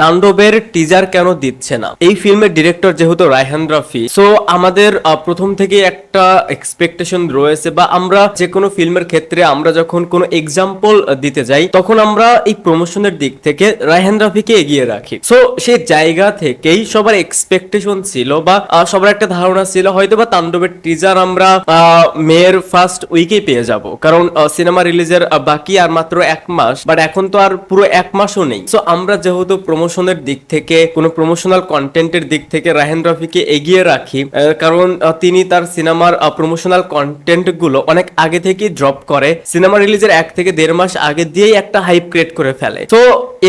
তাণ্ডবের টিজার কেন দিচ্ছে না? এই ফিল্মের ডিরেক্টর যেহেতু রায়হান রাফি, সো আমাদের প্রথম থেকে একটা এক্সপেকটেশন রয়েছে, বা আমরা যে কোনো ফিল্মের ক্ষেত্রে আমরা যখন কোনো এক্সাম্পল দিতে যাই তখন আমরা এই প্রমোশনের দিক থেকে রায়হান রাফিকে এগিয়ে রাখি। সো সেই জায়গা থেকেই সবার এক্সপেকটেশন ছিল, বা সবার একটা ধারণা ছিল হয়তো বা তাণ্ডবের টিজার আমরা মের ফার্স্ট উইকে পেয়ে যাব, কারণ সিনেমা রিলিজের বাকি আর মাত্র 1 মাস, বাট এখন তো আর পুরো 1 মাসও নেই। সো আমরা যেহেতু প্রমোশনের দিক থেকে, কোনো প্রমোশনাল কন্টেন্টের দিক থেকে রায়হান রাফিকে এগিয়ে রাখি, কারণ তিনি তার সিনেমার প্রমোশনাল কন্টেন্ট গুলো অনেক আগে থেকে ড্রপ করে, সিনেমা রিলিজের 1 থেকে 1.5 মাস আগে দিয়েই একটা হাইপ ক্রিয়েট করে ফেলে। তো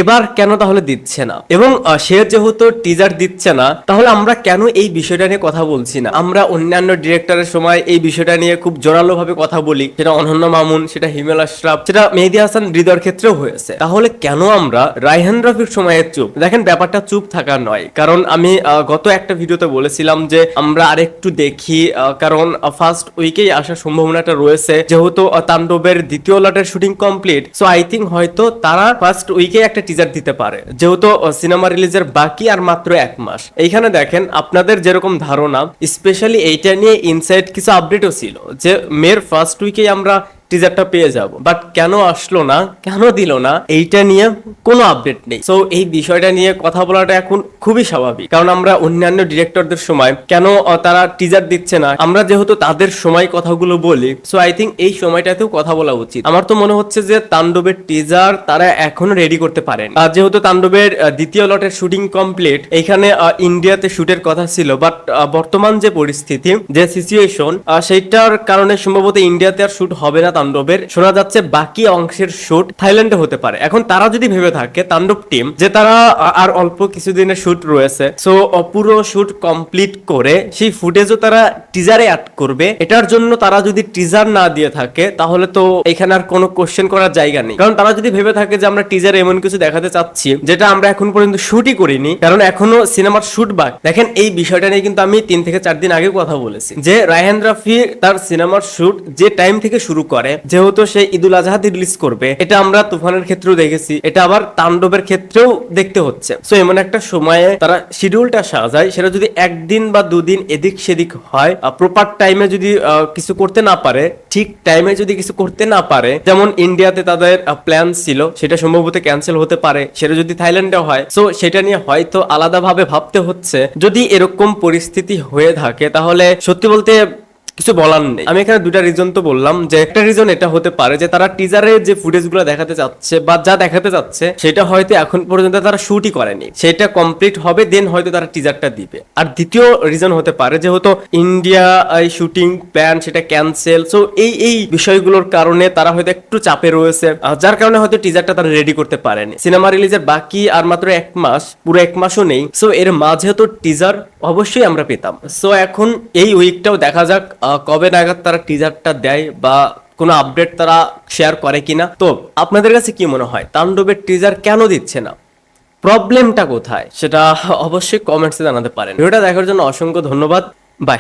এবার কেন তাহলে দিচ্ছে না? এবং সে যেহেতু টিজার দিচ্ছে না, তাহলে আমরা কেন এই বিষয়টা নিয়ে কথা বলছি না? আমরা অন্যান্য ডিরেক্টরের সময় এই বিষয়টা নিয়ে খুব জোরালো ভাবে কথা বলি, সেটা অনন্য মামুন, সেটা হিমেল আশরাফ, সেটা মেহেদী হাসান হৃদয়ের ক্ষেত্রেও হয়েছে। তাহলে কেন আমরা রায়হান রাফির সময়ে চুপ? দেখেন, ব্যাপারটা চুপ থাকা নয়, কারণ আমি গত একটা ভিডিওতে বলেছিলাম যে আমরা আরেকটু দেখি, কারণ ফার্স্ট উইকেই আসার সম্ভাবনাটা রয়েছে, যেহেতু তাণ্ডবের দ্বিতীয় লটের shooting complete. So I think হয়তো তারা ফার্স্ট উইকে একটা টিজার দিতে পারে, যেহেতু সিনেমা রিলিজের বাকি আর মাত্র 1 মাস। এইখানে দেখেন, আপনাদের যেরকম ধারণা, স্পেশালি এইটা নিয়ে ইনসাইড কিছু আপডেটও ছিল যে মের ফার্স্ট উইকেই আমরা টিজারটা পেয়ে যাব, বাট কেন আসলো না, কেন দিল না, এইটা নিয়ে কোনো আপডেট নেই। সো এই বিষয়টা নিয়ে কথা বলাটা এখন খুবই স্বাভাবিক, কারণ আমরা অন্যান্য ডিরেক্টরদের সময় কেন তারা টিজার দিচ্ছে না, আমরা যেহেতু তাদের সময় কথাগুলো বলি, সো আই থিঙ্ক এই সময়টাতেও কথা বলা উচিত। আমার তো মনে হচ্ছে যে তাণ্ডবের টিজার তারা এখনো রেডি করতে পারেন, যেহেতু তাণ্ডবের দ্বিতীয় লটের শুটিং কমপ্লিট, এইখানে ইন্ডিয়াতে শুটের কথা ছিল, বাট বর্তমান যে পরিস্থিতি, যে সিচুয়েশন, সেইটার কারণে সম্ভবত ইন্ডিয়াতে আর শুট হবে না তাণ্ডবের। শোনা যাচ্ছে বাকি অংশের শুট থাইল্যান্ডে হতে পারে। এখন তারা যদি ভেবে থাকে, তাণ্ডব টিম, যে তারা আর অল্প কিছুদিনের শুট রয়েছে, সো পুরো শুট কমপ্লিট করে সেই ফুটেজও তারা টিজারে অ্যাড করবে, এটার জন্য তারা যদি টিজার না দিয়ে থাকে, তাহলে তো এখানে আর কোনো কোশ্চেন করার জায়গা নেই। কারণ তারা যদি ভেবে থাকে যে আমরা টিজারে এমন কিছু দেখাতে চাচ্ছি যেটা আমরা এখন পর্যন্ত শুটই করিনি, কারণ এখনো সিনেমার শুট বাকি। দেখেন, এই বিষয়টা নিয়ে কিন্তু আমি 3 থেকে 4 দিন আগে কথা বলেছি যে রায়হান রাফি তার সিনেমার শুট যে টাইম থেকে শুরু করে, যেহেতু সে ঈদুল আজহাতে রিলিজ করবে, এটা আমরা তুফানের ক্ষেত্রেও দেখেছি, এটা আবার তাণ্ডবের ক্ষেত্রেও দেখতে হচ্ছে। সো এমন একটা সময়ে তারা শিডিউলটা সাজায়, সেটা যদি 1 দিন বা 2 দিন এদিক সেদিক হয়, প্রপার টাইমে যদি কিছু করতে না পারে, ঠিক টাইমে যদি কিছু করতে না পারে, যেমন ইন্ডিয়াতে তাদের প্ল্যান ছিল, সেটা সম্ভবত ক্যান্সেল হতে পারে, সেটা যদি থাইল্যান্ডে হয়, সো সেটা নিয়ে হয়তো আলাদাভাবে ভাবতে হচ্ছে। যদি এরকম পরিস্থিতি হয়ে থাকে, তাহলে সত্যি বলতে কিছু বলার নেই। আমি এখানে 2টা রিজন তো বললাম, যে একটা রিজন এটা হতে পারে যে তারা টিজারে যে ফুটেজ গুলো দেখাতে চাচ্ছে, বা যা দেখাতে চাচ্ছে, সেটা হয়তো এখন পর্যন্ত তারা শুটই করেনি, সেটা কমপ্লিট হবে, দেন হয়তো তারা টিজারটা দিবে। আর দ্বিতীয় রিজন হতে পারে যেহেতু ইন্ডিয়া এই শুটিং প্ল্যান সেটা ক্যান্সেল, সো এই বিষয়গুলোর কারণে তারা হয়তো একটু চাপে রয়েছে, যার কারণে হয়তো টিজারটা তারা রেডি করতে পারেনি। সিনেমা রিলিজের বাকি আর মাত্র 1 মাস, পুরো 1 মাসও নেই। সো এর মাঝে তো টিজার অবশ্যই আমরা পেতাম। সো এখন এই উইকটাও দেখা যাক কবে নাগাদ তারা টিজারটা দেয়, বা কোনো আপডেট তারা শেয়ার করে কিনা। তো আপনাদের কাছে কি মনে হয়, তাণ্ডবের টিজার কেন দিচ্ছে না? প্রবলেমটা কোথায়, সেটা অবশ্যই কমেন্টসে জানাতে পারেন। ভিডিওটা দেখার জন্য অসংখ্য ধন্যবাদ। বাই।